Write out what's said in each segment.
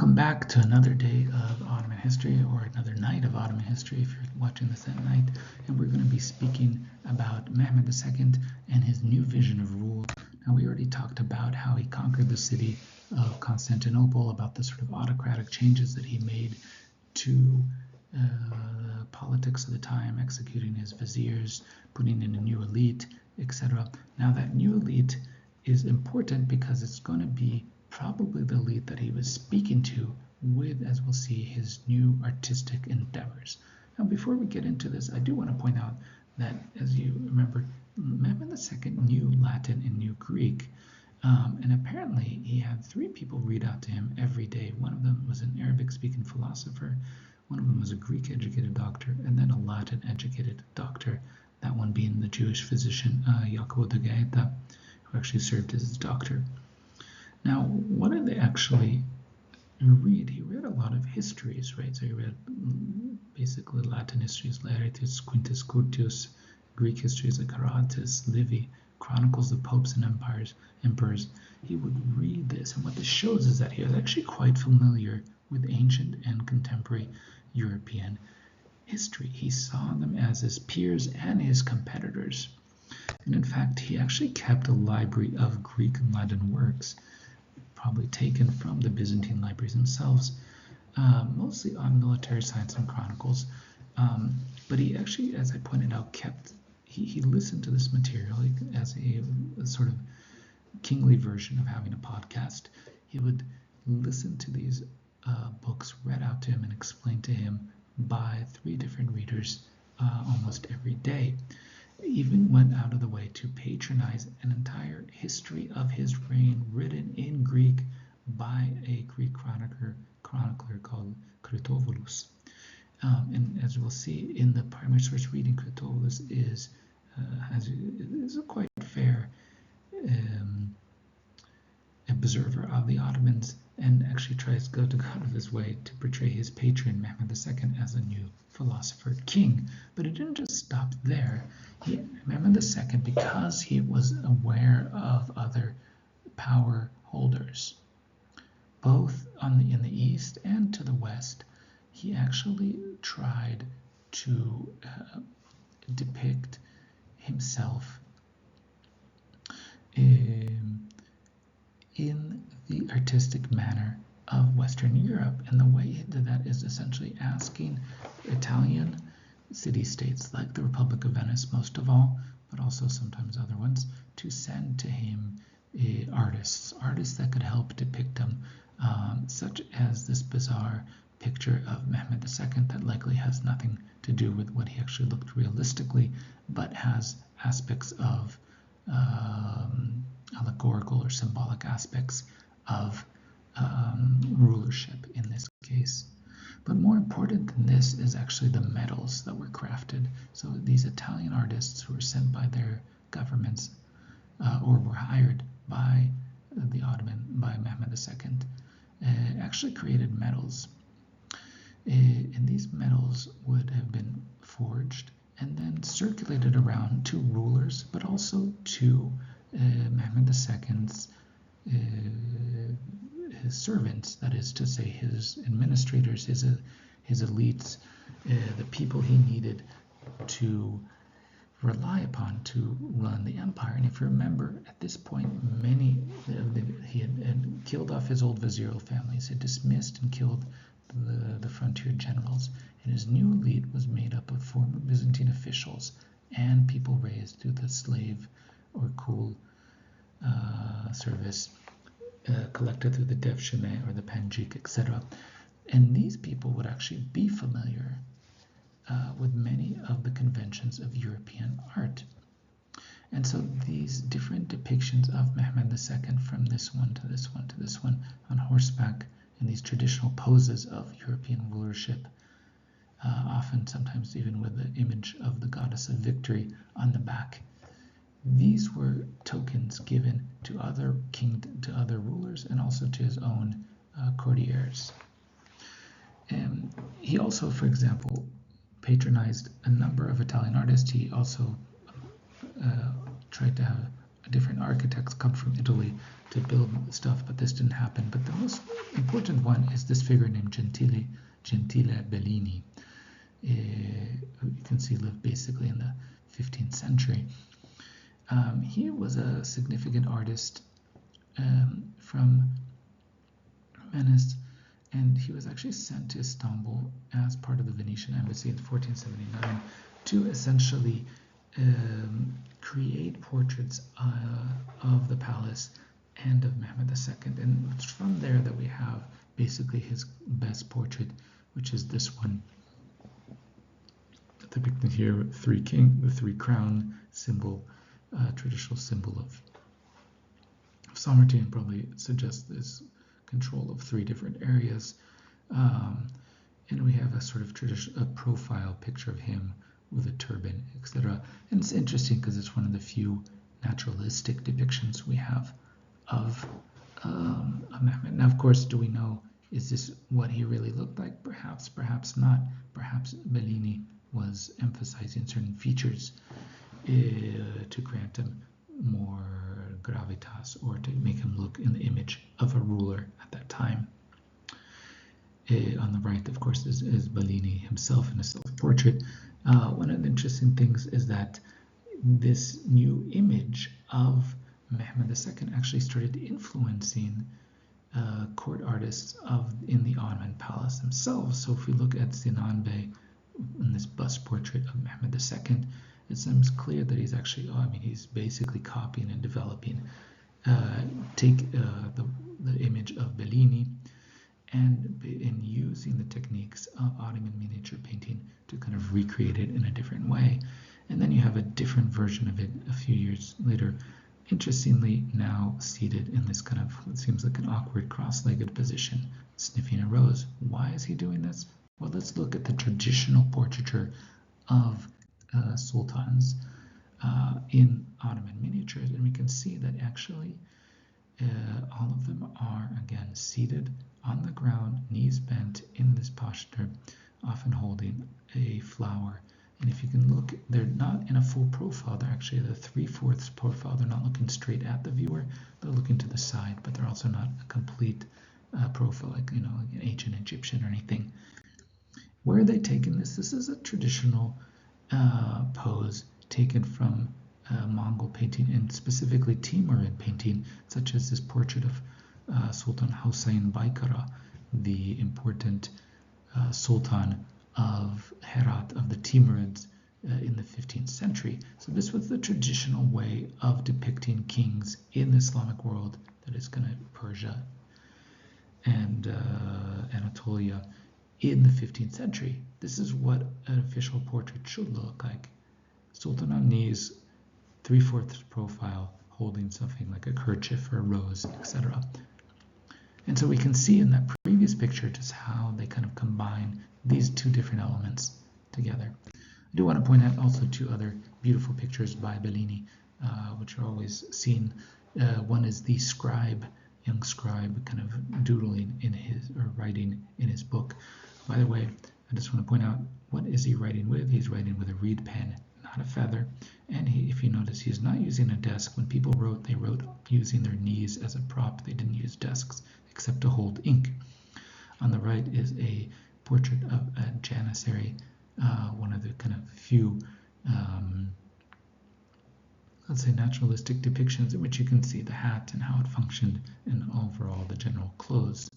Welcome back to another day of Ottoman history, or another night of Ottoman history if you're watching this at night. And we're going to be speaking about Mehmed II and his new vision of rule. Now, we already talked about how he conquered the city of Constantinople, about the sort of autocratic changes that he made to politics of the time, executing his viziers, putting in a new elite, etc. Now, that new elite is important because it's going to be probably the elite that he was speaking to with, as we'll see, his new artistic endeavors. Now, before we get into this, I do want to point out that, as you remember, Mehmed II knew Latin and knew Greek, and apparently he had 3 people read out to him every day. One of them was an Arabic-speaking philosopher, one of them was a Greek-educated doctor, and then a Latin-educated doctor, that one being the Jewish physician Jacopo de Gaeta, who actually served as his doctor. Now, what did they actually read? He read a lot of histories, right? So he read basically Latin histories, Laertius, Quintus Curtius, Greek histories like Herodotus, Livy, chronicles of popes and emperors. He would read this, and what this shows is that he was actually quite familiar with ancient and contemporary European history. He saw them as his peers and his competitors. And in fact, he actually kept a library of Greek and Latin works, probably taken from the Byzantine libraries themselves, mostly on military science and chronicles. But he actually, as I pointed out, he listened to this material as a sort of kingly version of having a podcast. He would listen to these books read out to him and explained to him by 3 different readers almost every day. Even went out of the way to patronize an entire history of his reign written in Greek by a Greek chronicler called Critobulus. And as we'll see in the primary source reading, Critobulus is a quite fair observer of the Ottomans, and actually tries to go out of his way to portray his patron Mehmed II as a new philosopher king. But it didn't just stop there. Mehmed II, because he was aware of other power holders, both in the east and to the west, he actually tried to depict himself in the artistic manner of Western Europe. And the way he did that is essentially asking Italian city-states, like the Republic of Venice most of all, but also sometimes other ones, to send to him artists that could help depict them, such as this bizarre picture of Mehmed II that likely has nothing to do with what he actually looked realistically, but has aspects of allegorical or symbolic aspects of rulership in this case. But more important than this is actually the medals that were crafted. So these Italian artists who were sent by their governments or were hired by by Mehmed II, actually created medals. And these medals would have been forged and then circulated around to rulers, but also to Mehmed II's his servants, that is to say his administrators, his elites, the people he needed to rely upon to run the empire. And if you remember, at this point, he had killed off his old vizierial families, had dismissed and killed the frontier generals, and his new elite was made up of former Byzantine officials and people raised through the slave or khul service, collected through the devshirme or the panjik, etc. And these people would actually be familiar with many of the conventions of European art. And so these different depictions of Mehmed II, from this one to this one to this one, on horseback, in these traditional poses of European rulership, often sometimes even with the image of the goddess of victory on the back. These were tokens given to other rulers and also to his own courtiers. And he also, for example, patronized a number of Italian artists. He also tried to have different architects come from Italy to build stuff, but this didn't happen. But the most important one is this figure named Gentile Bellini, who you can see lived basically in the 15th century. He was a significant artist from Venice, and he was actually sent to Istanbul as part of the Venetian embassy in 1479 to essentially create portraits of the palace and of Mehmed II. And it's from there that we have basically his best portrait, which is this one, depicted here, the three crown symbol, traditional symbol of sovereignty, and probably suggests this control of three different areas. And we have a sort of a profile picture of him with a turban, etc. And it's interesting because it's one of the few naturalistic depictions we have of Mehmed. Now, of course, do we know, is this what he really looked like? Perhaps, perhaps not. Perhaps Bellini was emphasizing certain features to grant him more gravitas, or to make him look in the image of a ruler at that time. On the right, of course, is Bellini himself in a self-portrait. One of the interesting things is that this new image of Mehmed II actually started influencing court artists in the Ottoman palace themselves. So if we look at Sinan Bey in this bust portrait of Mehmed II, it seems clear that he's actually, he's basically copying and developing, take the image of Bellini and in using the techniques of Ottoman miniature painting to kind of recreate it in a different way. And then you have a different version of it a few years later, interestingly now seated in this kind of what seems like an awkward cross-legged position, sniffing a rose. Why is he doing this? Well, let's look at the traditional portraiture of sultans in Ottoman miniatures, and we can see that actually all of them are, again, seated on the ground, knees bent in this posture, often holding a flower. And if you can look, they're not in a full profile, they're actually at a 3/4 profile. They're not looking straight at the viewer, they're looking to the side, but they're also not a complete profile, like an ancient Egyptian or anything. Where are they taking this? This is a traditional pose taken from Mongol painting, and specifically Timurid painting, such as this portrait of Sultan Hussein Baykara, the important sultan of Herat of the Timurids in the 15th century. So this was the traditional way of depicting kings in the Islamic world, that is kind of Persia and Anatolia in the 15th century. This is what an official portrait should look like. Sultan on knees, 3/4 profile, holding something like a kerchief or a rose, etc. And so we can see in that previous picture just how they kind of combine these two different elements together. I do want to point out also two other beautiful pictures by Bellini, which are always seen. One is the scribe, young scribe, kind of doodling in his, or writing in his book. By the way, I just want to point out, what is he writing with? He's writing with a reed pen, not a feather. And if you notice, he's not using a desk. When people wrote, they wrote using their knees as a prop. They didn't use desks except to hold ink. On the right is a portrait of a janissary, one of the kind of few, let's say, naturalistic depictions in which you can see the hat and how it functioned, and overall the general clothes.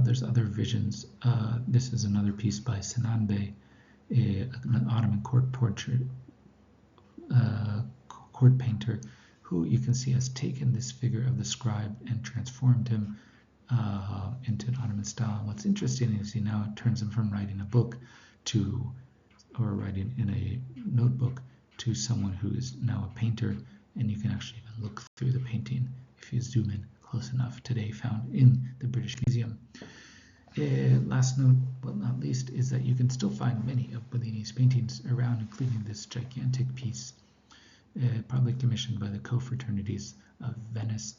There's other visions. This is another piece by Sinan Bey, an Ottoman court portrait, court painter, who you can see has taken this figure of the scribe and transformed him into an Ottoman style. And what's interesting is he now turns him from writing a book to, or writing in a notebook, to someone who is now a painter, and you can actually even look through the painting if you zoom in close enough, today found in the British Museum. Last note, but not least, is that you can still find many of Bellini's paintings around, including this gigantic piece, probably commissioned by the co-fraternities of Venice.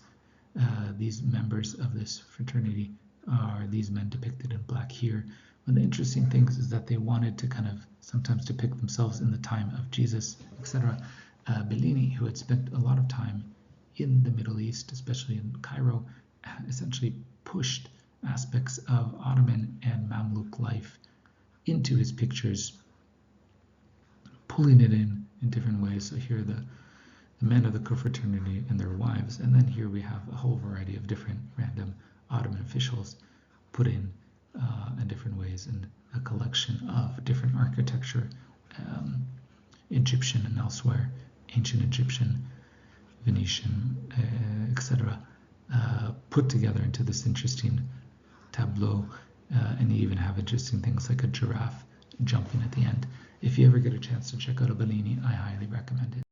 These members of this fraternity are these men depicted in black here. One of the interesting things is that they wanted to kind of sometimes depict themselves in the time of Jesus, etc. Bellini, who had spent a lot of time in the Middle East, especially in Cairo, essentially pushed aspects of Ottoman and Mamluk life into his pictures, pulling it in different ways. So here are the men of the confraternity and their wives, and then here we have a whole variety of different random Ottoman officials put in different ways, and a collection of different architecture, Egyptian and elsewhere, ancient Egyptian, Venetian, etc., put together into this interesting tableau, and you even have interesting things like a giraffe jumping at the end. If you ever get a chance to check out a Bellini, I highly recommend it.